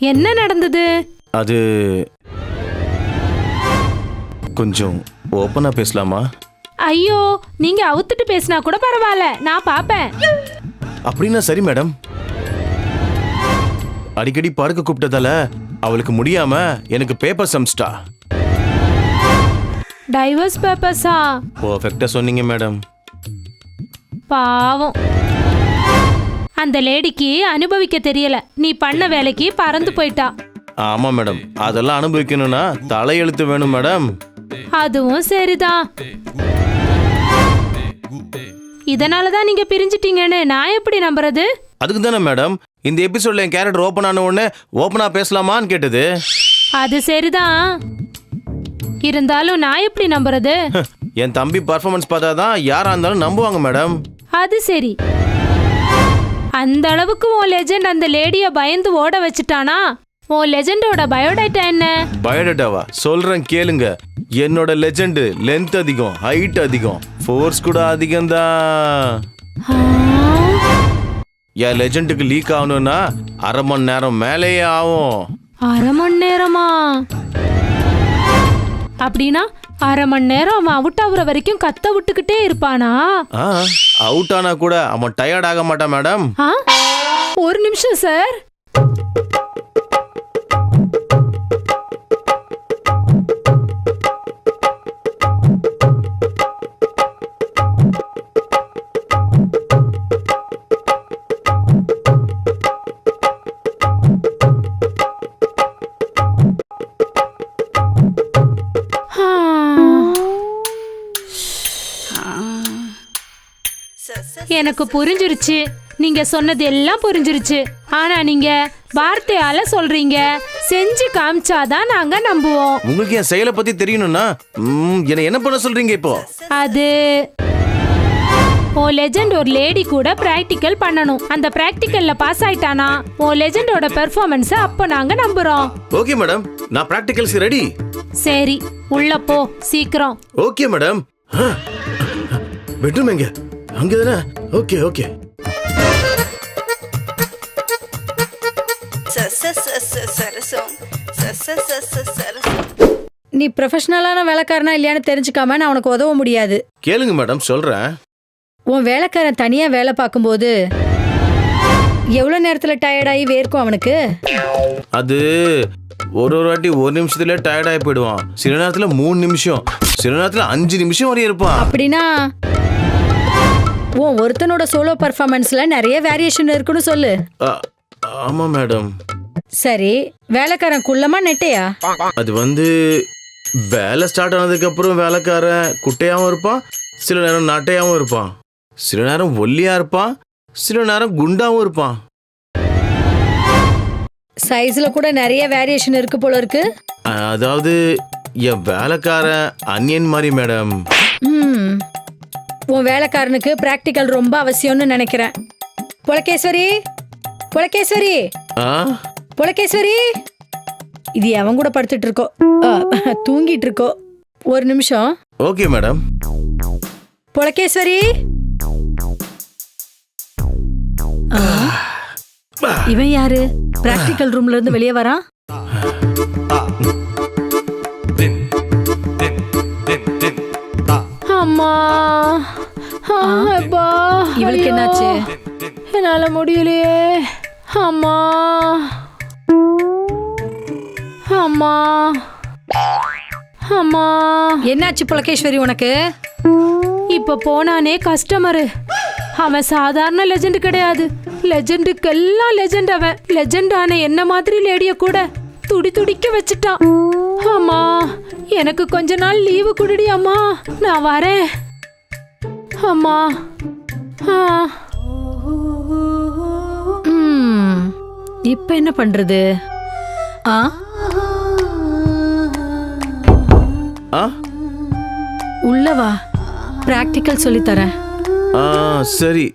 என்ன நடந்தது? அது கொஞ்சம் ஓப்பனா பேசலாமா? ஐயோ, நீங்க அவுத்துட்டு பேசினா கூட பரவாயில்ல, நான் பாப்பேன். அப்படின்னா சரி மேடம். அடிக்கடி படுக்க கூப்பிட்டதால அவளுக்கு முடியாம எனக்கு பேப்பர் சம்ஸ்டா. டைவர்ஸ் பேப்பர்ஸா? பர்ஃபெக்ட்டா சொன்னீங்க மேடம். பாவம், அந்த லேடிக்கு அனுபவிக்க தெரியல. நீ பண்ண வேலைக்கு பறந்து போயிட்டா. ஆமா மேடம், அதெல்லாம் அனுபவிக்கணும்னா தலையெழுத்து வேணும் மேடம். அதுவும் சரிதான். இதனாலதான் நீங்க பிரிஞ்சிட்டீங்கன்னு நான் எப்படி நம்புறது? அதுக்கு தானே மேடம் இந்த எபிசோட்ல என் கேரக்டர் ஓப்பன் ஆன உடனே ஓப்பனா பேசலாமான்னு கேட்டது. அது சரிதான், இருந்தாலும் நான் எப்படி நம்புறது? என் தம்பி பர்ஃபார்மன்ஸ் பார்த்தாதான் யாரா இருந்தாலும் நம்புவாங்க மேடம். அது சரி, அந்த அளவுக்கு உன் லெஜெண்ட் அந்த லேடிய பயந்து ஓட வச்சுட்டானா? உன் லெஜெண்டோட பயோடேட்டா என்ன? பயோடேட்டாவா? சொல்றேன் கேளுங்க. என்னோட லெஜெண்ட் லென்த் அதிகம், ஹைட் அதிகம், ஃபோர்ஸ் கூட அதிகம்தான். என் லெஜெண்டுக்கு லீக் ஆகணும்னா 1/2 மணி நேரம் மேலேயே ஆகும். 1/2 மணி நேரமா? அப்படின்னா 1/2 மணி நேரம் அவன் அவுட் ஆகுற வரைக்கும் கத்த விட்டுக்கிட்டே இருப்பானா? அவுட் ஆனா கூட அவன் டயர்ட் ஆக மாட்டான் மேடம். ஒரு நிமிஷம் சார். எனக்கு புரிஞ்சிருச்சு, நீங்க சொன்னது எல்லாம் புரிஞ்சிருச்சு. ஆனா நீங்க வார்த்தையால சொல்றீங்க, செஞ்சு காமிச்சாதான் நாங்க நம்புவோம். உங்களுக்கு என் செயலை பத்தி தெரியணும்னா என்ன பண்ண சொல்றீங்க இப்போ? அது ஓ லெஜெண்ட் ஒரு லேடி கூட பிராக்டிக்கல் பண்ணணும். அந்த பிராக்டிக்கல்ல பாஸ் ஆயிட்டானா ஓ லெஜெண்டோட பெர்ஃபார்மன்ஸ் அப்ப நாங்க நம்புறோம். ஓகே மேடம், நான் பிராக்டிகல்ஸ்க்கு ரெடி. சரி, உள்ள போ சீக்கிரம். Okay madam. பெட்ரூம் எங்க? அங்கதானே? Okay okay. நீ ப்ரொஃபஷனலான வேலைக்காரனா இல்லையான்னு தெரிஞ்சுக்காம நான் உனக்கு உதவ முடியாது. கேளுங்க மேடம், சொல்றேன். உன் வேலைக்காரன் தனியா வேலை பார்க்கும்போது எவ்வளவு நேரத்துல டயர்டாகி வேர்க்கும் அவனுக்கு? அது ஒரு வாட்டி 1 நிமிஷத்துல டயர்ட் ஆகி போயிடுவான். சில நேரத்துல 3 நிமிஷம், சில நேரத்துல 5 நிமிஷம் வரையும் இருப்பான். அப்படின்னா உன் ஒருத்தனோட சோலோ பர்ஃபார்மன்ஸ்ல நிறைய வேரியேஷன் இருக்குன்னு சொல்லு. ஆமா மேடம். சரி, வேலைக்காரன் குள்ளமா நெட்டையா? அது வேலை ஸ்டார்ட் ஆனதுக்கு அப்புறம் வேலைக்காரன் குட்டையாவும் இருப்பான், சில நேரம் நாட்டையாவும் இருப்பான், சில நேரம் ஒல்லியா இருப்பான், சில நேரம் குண்டாவும் இருப்பான். சைஸ்ல கூட நிறைய வேரியேஷன் இருக்கு போல இருக்கு. அதாவது என் வேலைக்காரன் அன்னியன் மாதிரி மேடம். உன் வேலைக்காரனுக்கு பிராக்டிக்கல் ரொம்ப அவசியம்னு நினைக்கிறேன். புலகேஸ்வரி, புலகேஸ்வரி, புலகேஸ்வரி, இது அவன் கூட படுத்துட்டு இருக்கோ, தூங்கிட்டு இருக்கோ. ஒரு நிமிஷம். Okay madam. புலகேஸ்வரி, இவன் யாரு? பிராக்டிக்கல் ரூம்ல இருந்து வெளியே வரான். அம்மா, அப்பா, இவளுக்கு என்னாச்சு? என்னால முடியலையே. அம்மா, அம்மா, அம்மா. என்னாச்சு புலகேஸ்வரி உனக்கு? இப்ப போனானே கஸ்டமரு, அவன் சாதாரண லெஜெண்ட் கிடையாது. லெஜெண்டுக்கெல்லாம் லெஜெண்ட். அவன் லெஜெண்ட் ஆன என்ன மாதிரி லேடிய கூட துடி துடிக்க வச்சுட்டான். அம்மா, எனக்கு கொஞ்ச நாள் லீவு குடுடி அம்மா, நான் வரேன். அம்மா. இப்ப என்ன பண்றது? உள்ளவா, பிராக்டிக்கல் சொல்லி தரேன். சரி.